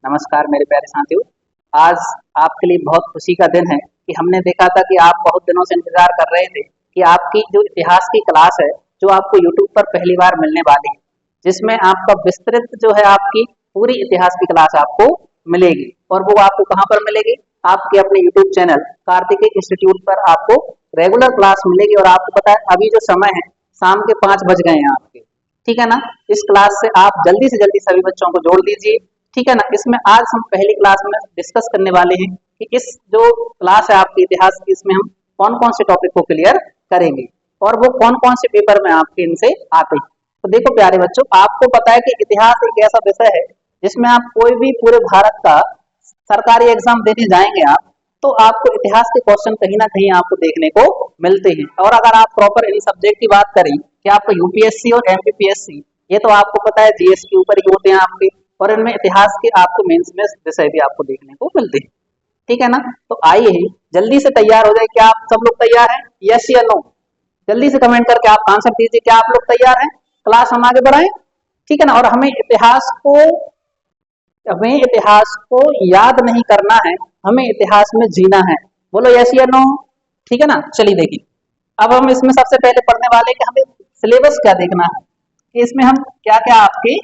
नमस्कार मेरे प्यारे साथियों। आज आपके लिए बहुत खुशी का दिन है कि हमने देखा था कि आप बहुत दिनों से इंतजार कर रहे थे कि आपकी जो इतिहास की क्लास है जो आपको यूट्यूब पर पहली बार मिलने वाली है, जिसमें आपका विस्तृत जो है आपकी पूरी इतिहास की क्लास आपको मिलेगी। और वो आपको कहाँ पर मिलेगी? आपके अपने यूट्यूब चैनल कार्तिकेय इंस्टीट्यूट पर आपको रेगुलर क्लास मिलेगी। और आपको पता है अभी जो समय है शाम के 5 बज गए हैं आपके, ठीक है ना। इस क्लास से आप जल्दी से जल्दी सभी बच्चों को जोड़ दीजिए, ठीक है ना। इसमें आज हम पहली क्लास में डिस्कस करने वाले हैं कि इस जो क्लास है आपके इतिहास की, इसमें हम कौन कौन से टॉपिक को क्लियर करेंगे और वो कौन कौन से पेपर में आपके इनसे आते हैं। तो देखो प्यारे बच्चों, आपको पता है कि इतिहास एक ऐसा विषय है जिसमें आप कोई भी पूरे भारत का सरकारी एग्जाम देने जाएंगे आप, तो आपको इतिहास के क्वेश्चन कहीं ना कहीं आपको देखने को मिलते हैं। और अगर आप प्रॉपर इन सब्जेक्ट की बात करें कि आपको यूपीएससी और एमपीपीएससी, ये तो आपको पता है जीएस के ऊपर ही होते हैं आपके, और इनमें इतिहास के आपको मेंस में विषय भी आपको देखने को मिलते हैं, ठीक है ना। तो आइए जल्दी से तैयार हो जाए। क्या आप सब लोग तैयार हैं? यस या नो? जल्दी से कमेंट करके आप आंसर दीजिए। क्या आप लोग तैयार हैं? क्लास हम आगे बढ़ाएं, ठीक है ना। और हमें इतिहास को याद नहीं करना है, हमें इतिहास में जीना है। बोलो यस या नो? ठीक है ना। चलिए देखिए, अब हम इसमें सबसे पहले पढ़ने वाले कि हमें सिलेबस क्या देखना है, कि इसमें हम क्या क्या आपके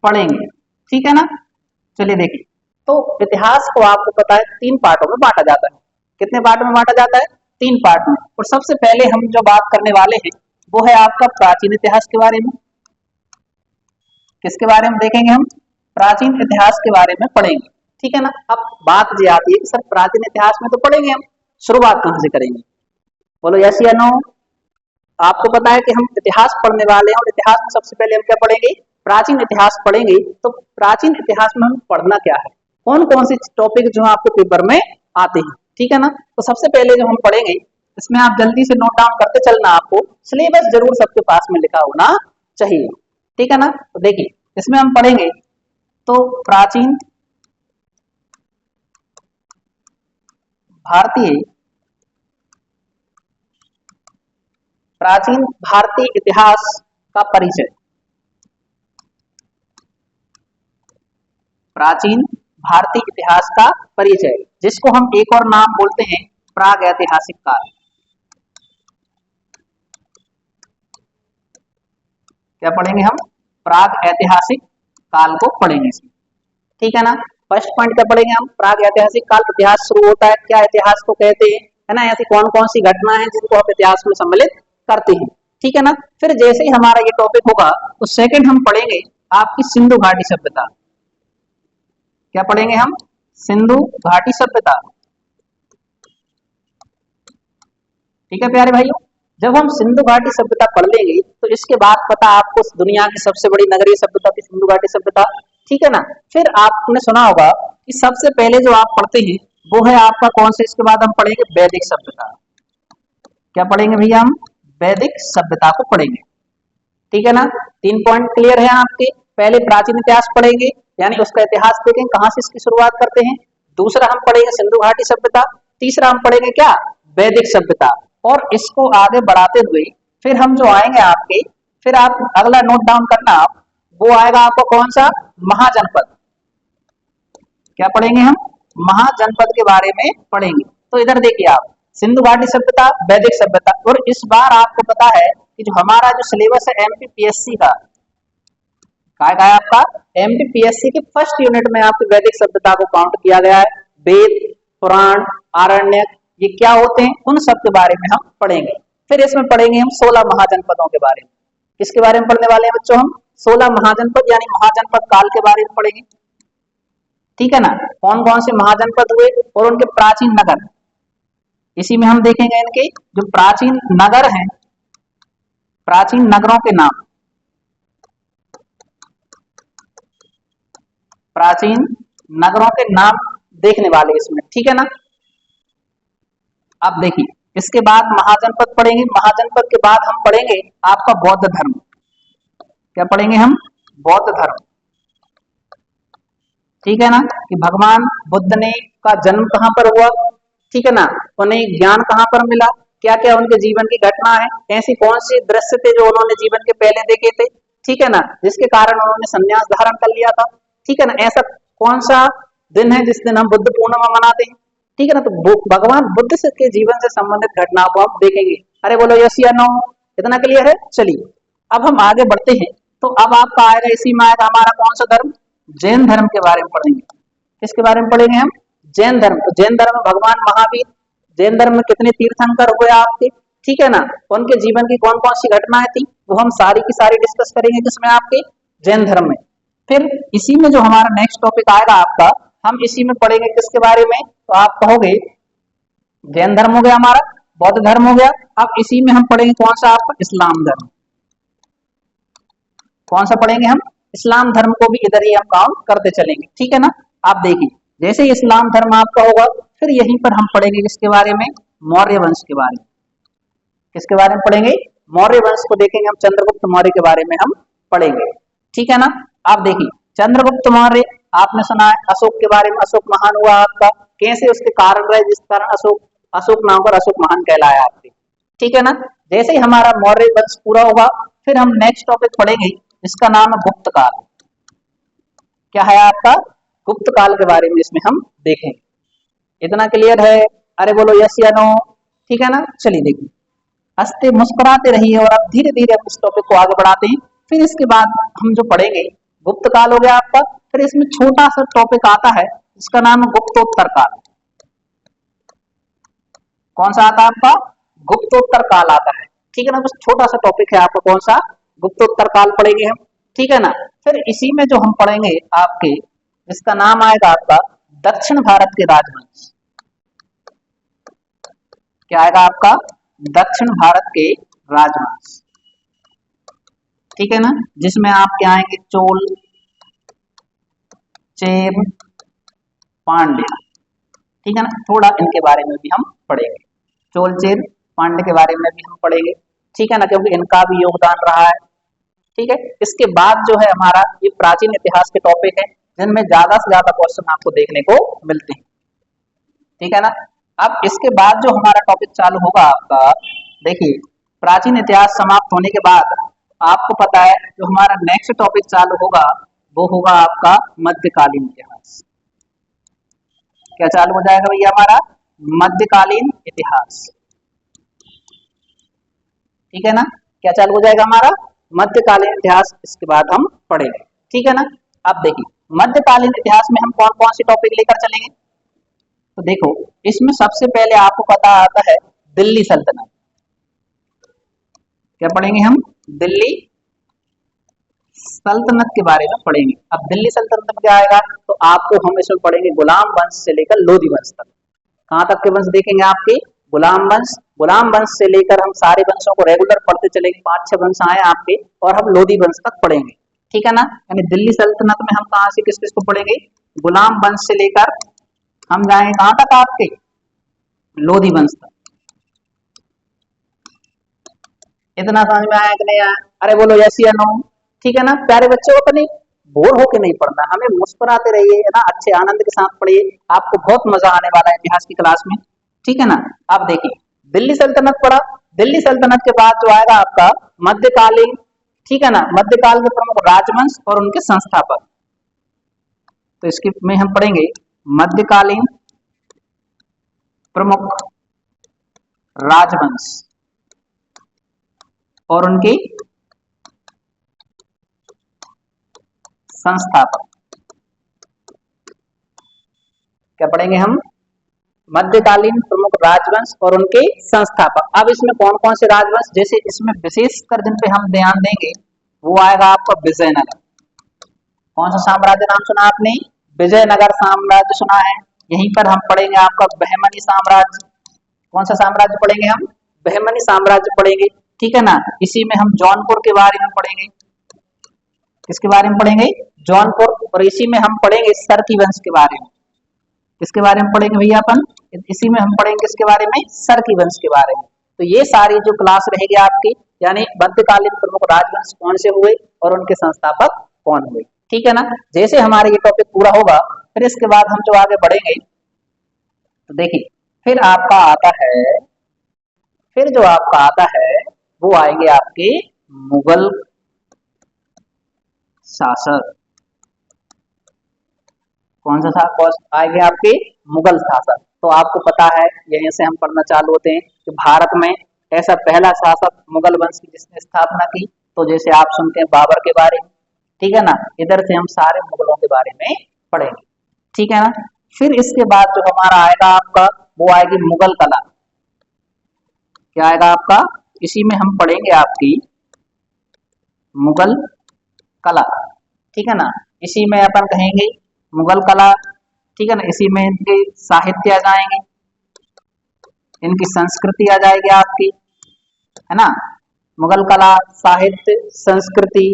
पढ़ेंगे, ठीक है ना। चलिए देखिए, तो इतिहास को आपको पता है 3 पार्टों में बांटा जाता है। कितने पार्ट में बांटा जाता है? 3 पार्ट में। और सबसे पहले हम जो बात करने वाले हैं वो है आपका प्राचीन इतिहास के बारे में। किसके बारे में देखेंगे हम? प्राचीन इतिहास के बारे में पढ़ेंगे, ठीक है ना। अब बात ये आती है कि सर प्राचीन इतिहास में तो पढ़ेंगे, हम शुरुआत कहाँ से करेंगे? बोलो यस या नो? आपको पता है कि हम इतिहास पढ़ने वाले हैं और इतिहास में सबसे पहले हम क्या पढ़ेंगे? प्राचीन इतिहास पढ़ेंगे। तो प्राचीन इतिहास में हम पढ़ना क्या है, कौन कौन सी टॉपिक जो आपके पेपर में आते हैं, ठीक है ना। तो सबसे पहले जो हम पढ़ेंगे, इसमें आप जल्दी से नोट डाउन करते चलना, आपको सिलेबस जरूर सबके पास में लिखा होना चाहिए, ठीक है ना। तो देखिए इसमें हम पढ़ेंगे तो भारतीय प्राचीन भारतीय इतिहास का परिचय। प्राचीन भारतीय इतिहास का परिचय, जिसको हम एक और नाम बोलते हैं प्राग ऐतिहासिक काल। क्या पढ़ेंगे हम? प्राग ऐतिहासिक काल को पढ़ेंगे इसमें, ठीक है ना। फर्स्ट पॉइंट क्या पढ़ेंगे हम? प्राग ऐतिहासिक काल। इतिहास शुरू होता है, क्या इतिहास को कहते हैं, है ना। ऐसी कौन कौन सी घटना है जिनको आप इतिहास में सम्मिलित करते हैं, ठीक है ना। फिर जैसे ही हमारा ये टॉपिक होगा तो सेकंड हम पढ़ेंगे आपकी सिंधु घाटी सभ्यता। क्या पढ़ेंगे हम? सिंधु घाटी सभ्यता, ठीक है प्यारे भाइयों। जब हम सिंधु घाटी सभ्यता पढ़ लेंगे तो इसके बाद पता आपको दुनिया की सबसे बड़ी नगरीय सभ्यता थी सिंधु घाटी सभ्यता, ठीक है ना। फिर आपने सुना होगा कि सबसे पहले जो आप पढ़ते हैं वो है आपका कौन से, इसके बाद हम पढ़ेंगे वैदिक सभ्यता। क्या पढ़ेंगे भैया? हम वैदिक सभ्यता को पढ़ेंगे, ठीक है ना। 3 पॉइंट क्लियर है आपके। पहले प्राचीन इतिहास पढ़ेंगे, यानी उसका इतिहास देखेंगे कहां से इसकी शुरुआत करते हैं। दूसरा हम पढ़ेंगे सिंधु घाटी सभ्यता। तीसरा हम पढ़ेंगे क्या? वैदिक सभ्यता। और इसको आगे बढ़ाते हुए फिर हम जो आएंगे आपके, फिर आप अगला नोट डाउन करना, आप वो आएगा आपको कौन सा? महाजनपद। क्या पढ़ेंगे हम? महाजनपद के बारे में पढ़ेंगे। तो इधर देखिए आप, सिंधु घाटी सभ्यता, वैदिक सभ्यता। और इस बार आपको पता है कि जो हमारा जो सिलेबस है एमपीपीएससी का, क्या है आपका? एमपीपीएससी के फर्स्ट यूनिट में आपकी वैदिक सभ्यता को काउंट किया गया है। वेद, पुराण, आरण्यक, ये क्या होते हैं, उन सब के बारे में हम पढ़ेंगे। फिर इसमें पढ़ेंगे हम 16 महाजनपदों के बारे में। किसके बारे में पढ़ने वाले हैं बच्चों? हम 16 महाजनपद यानी महाजनपद काल के बारे में पढ़ेंगे, ठीक है ना। कौन कौन से महाजनपद हुए और उनके प्राचीन नगर, इसी में हम देखेंगे इनके जो प्राचीन नगर हैं, प्राचीन नगरों के नाम, प्राचीन नगरों के नाम देखने वाले इसमें, ठीक है ना। अब देखिए इसके बाद महाजनपद पढ़ेंगे। महाजनपद के बाद हम पढ़ेंगे आपका बौद्ध धर्म। क्या पढ़ेंगे हम? बौद्ध धर्म, ठीक है ना। कि भगवान बुद्ध ने का जन्म कहां पर हुआ, ठीक है ना। उन्हें ज्ञान कहां पर मिला, क्या क्या उनके जीवन की घटना है, ऐसी कौन सी दृश्य थे जो उन्होंने जीवन के पहले देखे थे, ठीक है ना, जिसके कारण उन्होंने संन्यास धारण कर लिया था, ठीक है ना। ऐसा कौन सा दिन है जिस दिन हम बुद्ध पूर्णिमा मनाते हैं, ठीक है ना। तो भगवान बुद्ध के जीवन से संबंधित घटनाओं को हम देखेंगे। अरे बोलो यस या नो, इतना क्लियर है। चलिए अब हम आगे बढ़ते हैं। तो अब आपका आएगा, इसी में आएगा हमारा कौन सा धर्म, जैन धर्म के बारे में पढ़ेंगे। किसके बारे में पढ़ेंगे हम, जैन धर्म। तो जैन धर्म में भगवान महावीर, जैन धर्म में कितने तीर्थंकर हुए आपके, ठीक है ना, उनके जीवन की कौन कौन सी घटनाएं थी, वो हम सारी की सारी डिस्कस करेंगे किसमें, आपके जैन धर्म में। फिर इसी में जो हमारा नेक्स्ट टॉपिक आएगा आपका, हम इसी में पढ़ेंगे किसके बारे में, तो आप कहोगे जैन धर्म हो गया हमारा, बौद्ध धर्म हो गया। अब इसी में हम पढ़ेंगे कौन सा आपका, इस्लाम धर्म। कौन सा पढ़ेंगे हम, इस्लाम धर्म को भी इधर ही हम काउंट करते चलेंगे, ठीक है ना। आप देखिए जैसे ही इस्लाम धर्म आपका होगा, फिर यहीं पर हम पढ़ेंगे किसके बारे में, मौर्य वंश के बारे में। किसके बारे में पढ़ेंगे, मौर्य वंश को देखेंगे हम, चंद्रगुप्त मौर्य के बारे में हम पढ़ेंगे, ठीक है ना। आप देखिए चंद्रगुप्त मौर्य, आपने सुना है अशोक के बारे में, अशोक महान हुआ आपका, कैसे उसके कारण रहे जिस कारण अशोक, अशोक नाम पर अशोक महान कहलाया आपके, ठीक है ना। जैसे ही हमारा मौर्य वंश पूरा होगा, फिर हम नेक्स्ट टॉपिक पढ़ेंगे, इसका नाम है गुप्त काल। क्या है आपका, गुप्त काल के बारे में इसमें हम देखेंगे। इतना क्लियर है, अरे बोलो यस या नो, ठीक है ना। चलिए देखिए, हंसते मुस्कुराते रहिए, और अब धीरे धीरे हम इस टॉपिक को आगे बढ़ाते हैं। फिर इसके बाद हम जो पढ़ेंगे, गुप्त काल हो गया आपका, फिर इसमें छोटा सा टॉपिक आता है, इसका नाम है गुप्तोत्तर काल। कौन सा आता है आपका, गुप्तोत्तर काल आता है, ठीक है ना। बस छोटा सा टॉपिक है आपका, कौन सा, गुप्तोत्तर काल पढ़ेंगे हम, ठीक है ना। फिर इसी में जो हम पढ़ेंगे आपके, इसका नाम आएगा आपका दक्षिण भारत के राजवंश। क्या आएगा आपका, दक्षिण भारत के राजवंश, ठीक है ना। जिसमें आपके आएंगे चोल, चेर, पांड्य, ठीक है ना। थोड़ा इनके बारे में भी हम पढ़ेंगे, चोल चेर पांड्य के बारे में भी हम पढ़ेंगे, ठीक है ना, क्योंकि इनका भी योगदान रहा है, ठीक है। इसके बाद जो है हमारा ये प्राचीन इतिहास के टॉपिक है, जिनमें ज्यादा से ज्यादा क्वेश्चन आपको देखने को मिलते हैं, ठीक है ना। अब इसके बाद जो हमारा टॉपिक चालू होगा आपका, देखिए प्राचीन इतिहास समाप्त होने के बाद आपको पता है जो हमारा नेक्स्ट टॉपिक चालू होगा, वो होगा आपका मध्यकालीन इतिहास। क्या चालू हो जाएगा भैया हमारा, मध्यकालीन इतिहास, ठीक है ना। क्या चालू हो जाएगा हमारा, मध्यकालीन इतिहास, इसके बाद हम पढ़ेंगे, ठीक है ना। अब देखिए मध्यकालीन इतिहास में हम कौन कौन से टॉपिक लेकर चलेंगे, तो देखो इसमें सबसे पहले आपको पता आता है दिल्ली सल्तनत। क्या पढ़ेंगे हम, दिल्ली सल्तनत के बारे में पढ़ेंगे। अब दिल्ली सल्तनत में क्या आएगा, तो आपको हम इसमें पढ़ेंगे गुलाम वंश से लेकर लोधी वंश तक। कहां तक के वंश देखेंगे आपके, गुलाम वंश। गुलाम वंश से लेकर हम सारे वंशों को रेगुलर पढ़ते चलेंगे, 5-6 वंश आए आपके, और हम लोधी वंश तक पढ़ेंगे, ठीक है ना। यानी दिल्ली सल्तनत में हम कहां से किस किस को पढ़ेंगे, गुलाम वंश से लेकर हम जाएंगे कहां तक आपके, लोधी वंश तक। इतना समझ में आया कि नहीं आया, अरे बोलो यस या नो, ठीक है ना। प्यारे बच्चों को नहीं बोर होके नहीं पढ़ना, हमें मुस्कुराते रहिए, है ना, अच्छे आनंद के साथ पढ़िए, आपको बहुत मजा आने वाला है इतिहास की क्लास में, ठीक है ना। आप देखिए दिल्ली सल्तनत पढ़ा, दिल्ली सल्तनत के बाद जो आएगा आपका मध्यकालीन, ठीक है ना, मध्यकाल के प्रमुख राजवंश और उनके संस्थापक। तो इसके में हम पढ़ेंगे मध्यकालीन प्रमुख राजवंश और उनके संस्थापक। क्या पढ़ेंगे हम, मध्यकालीन प्रमुख राजवंश और उनके संस्थापक। अब इसमें कौन कौन से राजवंश, जैसे इसमें विशेषकर जिन पे हम ध्यान देंगे वो आएगा आपका विजयनगर। कौन सा साम्राज्य नाम सुना आपने, विजयनगर साम्राज्य सुना है। यहीं पर हम पढ़ेंगे आपका बहमनी साम्राज्य। कौन सा साम्राज्य पढ़ेंगे हम, बहमनी साम्राज्य पढ़ेंगे, ठीक है ना। इसी में हम जौनपुर के बारे में पढ़ेंगे, किसके बारे में पढ़ेंगे, जौनपुर। और इसी में हम पढ़ेंगे सरकी वंश के बारे में। किसके बारे में पढ़ेंगे भैया अपन, इसी में हम पढ़ेंगे किसके बारे में, सरकी वंश के बारे में। तो ये सारी जो क्लास रहेगी आपकी, यानी मध्यकालीन प्रमुख राजवंश कौन से हुए और उनके संस्थापक कौन हुए, ठीक है ना। जैसे हमारे ये टॉपिक पूरा होगा, फिर इसके बाद हम जो आगे बढ़ेंगे, तो देखिए फिर आपका आता है, फिर जो आपका आता है वो आएंगे आपके मुगल शासक। कौन सा था, कौन आएंगे आपके मुगल शासक। तो आपको पता है, यहीं से हम पढ़ना चालू होते हैं कि भारत में ऐसा पहला शासक मुगल वंश की जिसने स्थापना की। तो जैसे आप सुनते हैं बाबर के बारे में, ठीक है ना, इधर से हम सारे मुगलों के बारे में पढ़ेंगे, ठीक है ना। फिर इसके बाद जो हमारा आएगा आपका, वो आएगी मुगल कला। क्या आएगा आपका, इसी में हम पढ़ेंगे आपकी मुगल कला, ठीक है ना। इसी में अपन कहेंगे मुगल कला, ठीक है ना। इसी में इनके साहित्य आ जाएंगे, इनकी संस्कृति आ जाएगी आपकी, है ना। मुगल कला, साहित्य, संस्कृति,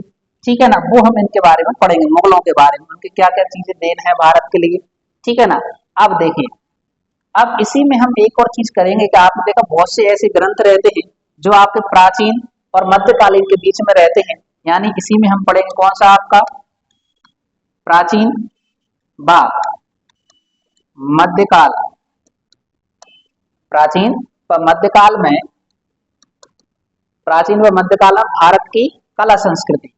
ठीक है ना, वो हम इनके बारे में पढ़ेंगे, मुगलों के बारे में, उनकी क्या क्या चीजें देन है भारत के लिए, ठीक है ना। अब देखिए, अब इसी में हम एक और चीज करेंगे कि आपने देखा बहुत से ऐसे ग्रंथ रहते हैं जो आपके प्राचीन और मध्यकालीन के बीच में रहते हैं, यानी इसी में हम पढ़ेंगे कौन सा आपका प्राचीन व मध्यकाल। प्राचीन व मध्यकाल में, प्राचीन व मध्यकाल में भारत की कला संस्कृति।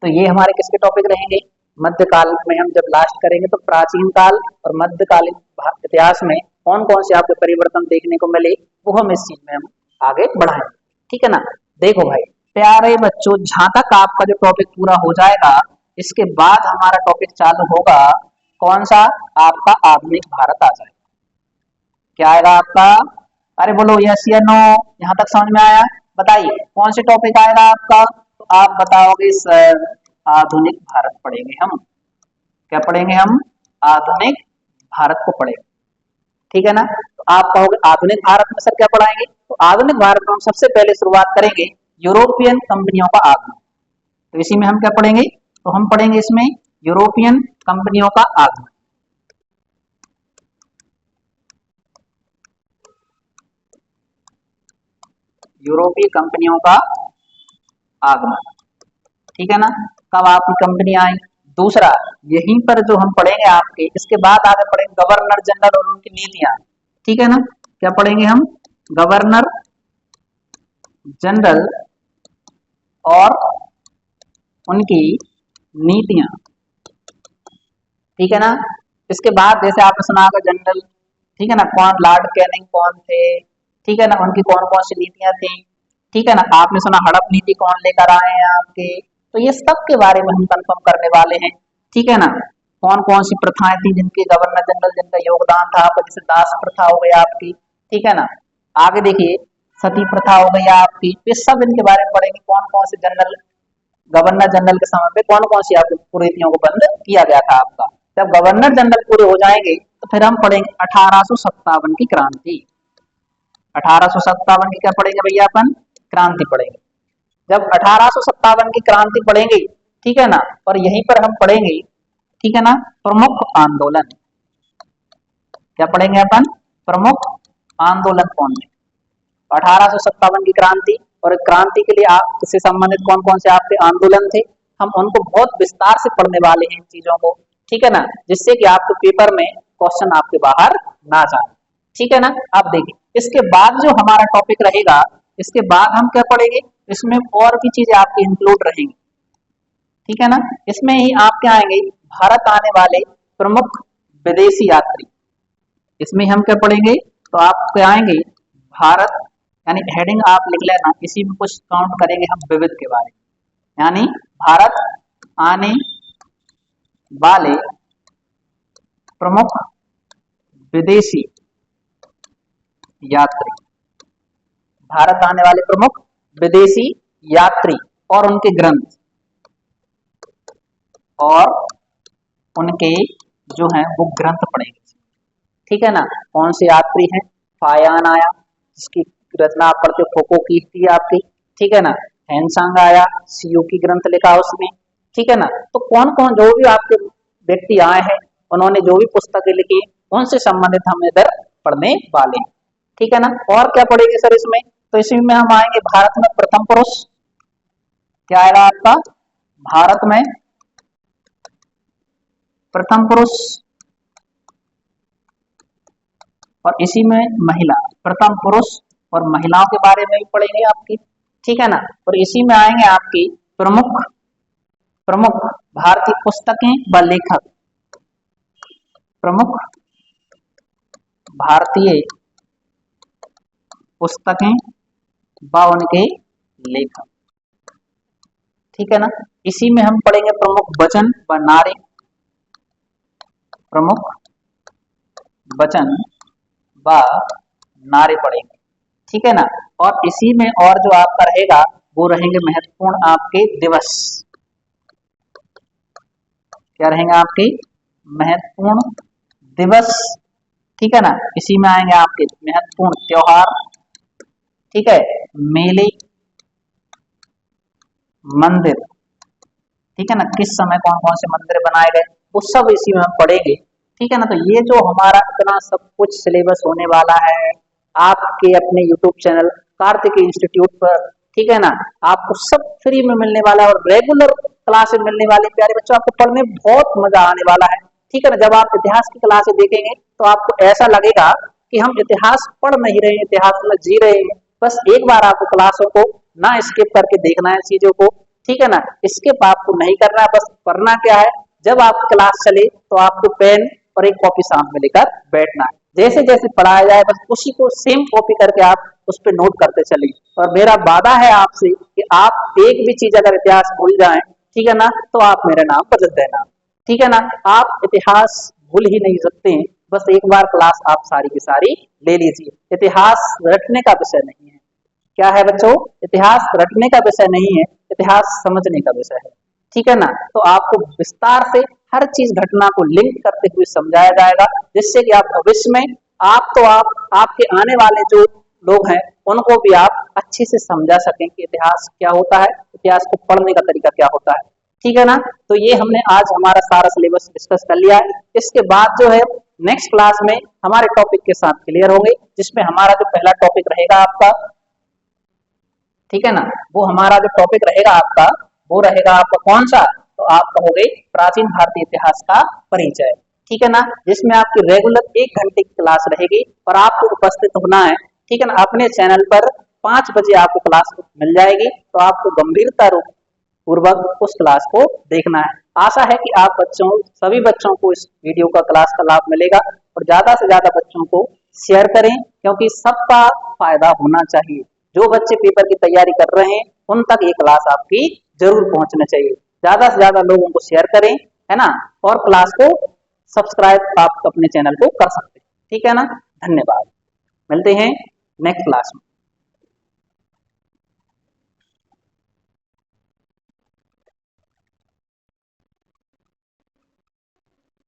तो ये हमारे किसके टॉपिक रहेंगे, मध्यकाल में हम जब लास्ट करेंगे तो प्राचीन काल और मध्यकालीन इतिहास में कौन कौन से आपको परिवर्तन देखने को मिले, वो हम इस चीज में हम आगे बढ़ाएंगे, ठीक है ना। देखो भाई प्यारे बच्चों, जहां तक आपका जो टॉपिक पूरा हो जाएगा, इसके बाद हमारा टॉपिक चालू होगा कौन सा, आपका आधुनिक भारत आ जाएगा। क्या आएगा आपका, अरे बोलो यस या नो, यहाँ तक समझ में आया, बताइए कौन से टॉपिक आएगा आपका। तो आप बताओगे सर आधुनिक भारत पढ़ेंगे हम। क्या पढ़ेंगे हम, आधुनिक भारत को पढ़ेंगे, ठीक है ना। तो आप कहोगे आधुनिक भारत में सर क्या पढ़ाएंगे, तो आधुनिक भारत में हम सबसे पहले शुरुआत करेंगे यूरोपियन कंपनियों का आगमन। तो इसी में हम क्या पढ़ेंगे, तो हम पढ़ेंगे इसमें यूरोपियन कंपनियों का आगमन। यूरोपीय कंपनियों का आगमन, ठीक है ना, कब आपकी कंपनी आई। दूसरा, यहीं पर जो हम पढ़ेंगे आपके, इसके बाद आगे पढ़ेंगे गवर्नर जनरल और उनकी नीतियां, ठीक है ना। क्या पढ़ेंगे हम, गवर्नर जनरल और उनकी नीतियां, ठीक है ना। इसके बाद जैसे आपने सुना होगा जनरल, ठीक है ना, कौन लॉर्ड कैनिंग कौन थे, ठीक है ना, उनकी कौन कौन सी नीतियां थी, ठीक है ना। आपने सुना हड़प नीति कौन लेकर आए हैं आपके, तो ये सब के बारे में हम कंफर्म करने वाले हैं, ठीक है ना। कौन कौन सी प्रथाएं थी जिनके गवर्नर जनरल जिनका योगदान था आपका, जैसे दास प्रथा हो गई आपकी, ठीक है ना। आगे देखिए सती प्रथा हो गई आपकी, ये सब इनके बारे में पढ़ेंगे, कौन कौन से जनरल, गवर्नर जनरल के समय पे कौन कौन सी आपकी कुरीतियों को बंद किया गया था आपका। जब गवर्नर जनरल पूरे हो जाएंगे तो फिर हम पढ़ेंगे 1857 की क्रांति। 1857 की क्या पढ़ेंगे भैया अपन, क्रांति पढ़ेंगे। जब 1857 की क्रांति पढ़ेंगे, ठीक है ना, और यहीं पर हम पढ़ेंगे, ठीक है ना, प्रमुख आंदोलन। क्या पढ़ेंगे अपन, प्रमुख आंदोलन कौन थे। 1857 की क्रांति, और क्रांति के लिए आप इससे संबंधित कौन कौन से आपके आंदोलन थे, हम उनको बहुत विस्तार से पढ़ने वाले हैं इन चीजों को, ठीक है ना, जिससे कि आपके पेपर में क्वेश्चन आपके बाहर ना जाए, ठीक है ना। अब देखिए इसके बाद जो हमारा टॉपिक रहेगा, इसके बाद हम क्या पढ़ेंगे, इसमें और भी चीजें आपकी इंक्लूड रहेंगी, ठीक है ना। इसमें ही आप क्या आएंगे, भारत आने वाले प्रमुख विदेशी यात्री, इसमें हम क्या पढ़ेंगे, तो आप क्या आएंगे, भारत, यानी हेडिंग आप लिख लेना, इसी में कुछ काउंट करेंगे हम विविध के बारे में, यानी भारत आने वाले प्रमुख विदेशी यात्री, भारत आने वाले प्रमुख विदेशी यात्री और उनके ग्रंथ और उनके जो हैं वो ग्रंथ पढ़ेंगे, ठीक है ना। कौन से यात्री हैं, फायान आया जिसकी रचना आप पढ़ते फोको की थी आपकी, ठीक है ना। हैंसांग आया, सीयू की ग्रंथ लिखा उसने, ठीक है ना। तो कौन कौन जो भी आपके व्यक्ति आए हैं, उन्होंने जो भी पुस्तकें लिखी, उनसे संबंधित हम इधर पढ़ने वाले हैं, ठीक है ना। और क्या पढ़ेंगे सर इसमें, तो इसमें हम आएंगे भारत में प्रथम पुरुष। क्या आएगा आपका, भारत में प्रथम पुरुष, और इसी में महिला, प्रथम पुरुष और महिलाओं के बारे में भी पढ़ेंगे आपकी, ठीक है ना। और इसी में आएंगे आपकी प्रमुख प्रमुख भारतीय पुस्तकें व लेखक, प्रमुख भारतीय पुस्तकें व उनके लेखक, ठीक है ना। इसी में हम पढ़ेंगे प्रमुख वचन व नारे, प्रमुख वचन व नारे पढ़ेंगे, ठीक है ना। और इसी में और जो आपका रहेगा वो रहेंगे महत्वपूर्ण आपके दिवस, क्या रहेंगे आपके महत्वपूर्ण दिवस, ठीक है ना। इसी में आएंगे आपके महत्वपूर्ण त्योहार, ठीक है, मेले, मंदिर, ठीक है ना, किस समय कौन कौन से मंदिर बनाए गए वो सब इसी में हम पढ़ेंगे, ठीक है ना। तो ये जो हमारा इतना सब कुछ सिलेबस होने वाला है आपके अपने यूट्यूब चैनल कार्तिक इंस्टीट्यूट पर, ठीक है ना, आपको सब फ्री में मिलने वाला है और रेगुलर क्लासेस मिलने वाली प्यारे बच्चों, आपको पढ़ने में बहुत मजा आने वाला है, ठीक है ना। जब आप इतिहास की क्लासेस देखेंगे तो आपको ऐसा लगेगा कि हम इतिहास पढ़ नहीं रहे हैं, इतिहास में जी रहे हैं। बस एक बार आपको क्लासों को ना स्किप करके देखना है चीजों को, ठीक है ना। स्किप आपको नहीं करना है, बस करना क्या है, जब आप क्लास चले तो आपको पेन और एक कॉपी सामने लेकर बैठना है, जैसे जैसे पढ़ाया जाए बस उसी को सेम कॉपी करके आप उस पर नोट करते चलिए। और मेरा वादा है आपसे कि आप एक भी चीज अगर इतिहास भूल जाएं, ठीक है ना, तो आप मेरा नाम बदल देना, ठीक है ना। आप इतिहास भूल ही नहीं सकते हैं, बस एक बार क्लास आप सारी की सारी ले लीजिए। इतिहास रटने का विषय नहीं है, क्या है बच्चों, इतिहास रटने का विषय नहीं है, इतिहास समझने का विषय है, ठीक है ना। तो आपको विस्तार से हर चीज घटना को लिंक करते हुए समझाया जाएगा, जिससे कि आप भविष्य में आप आपके आने वाले जो लोग हैं उनको भी आप अच्छे से समझा सकें कि इतिहास क्या होता है, इतिहास को पढ़ने का तरीका क्या होता है, ठीक है ना। तो ये हमने आज हमारा सारा सिलेबस डिस्कस कर लिया है। इसके बाद जो है नेक्स्ट क्लास में हमारे टॉपिक के साथ क्लियर होंगे, जिसमें हमारा जो पहला टॉपिक रहेगा आपका, ठीक है ना, वो हमारा जो टॉपिक रहेगा आपका वो रहेगा आपका कौन सा, तो आप कहोगे प्राचीन भारतीय इतिहास का परिचय, ठीक है ना, जिसमें आपकी रेगुलर 1 घंटे की क्लास रहेगी और आपको उपस्थित होना है, ठीक है ना। अपने चैनल पर 5 बजे आपको क्लास मिल जाएगी, तो आपको गंभीरता पूर्वक उस क्लास को देखना है। आशा है कि आप सभी बच्चों को इस वीडियो का क्लास का लाभ मिलेगा और ज्यादा से ज्यादा बच्चों को शेयर करें, क्योंकि सबका फायदा होना चाहिए। जो बच्चे पेपर की तैयारी कर रहे हैं उन तक ये क्लास आपकी जरूर पहुंचना चाहिए। ज्यादा से ज्यादा लोगों को शेयर करें, है ना, और क्लास को सब्सक्राइब आप अपने चैनल को कर सकते हैं, ठीक है ना। धन्यवाद, मिलते हैं नेक्स्ट क्लास में।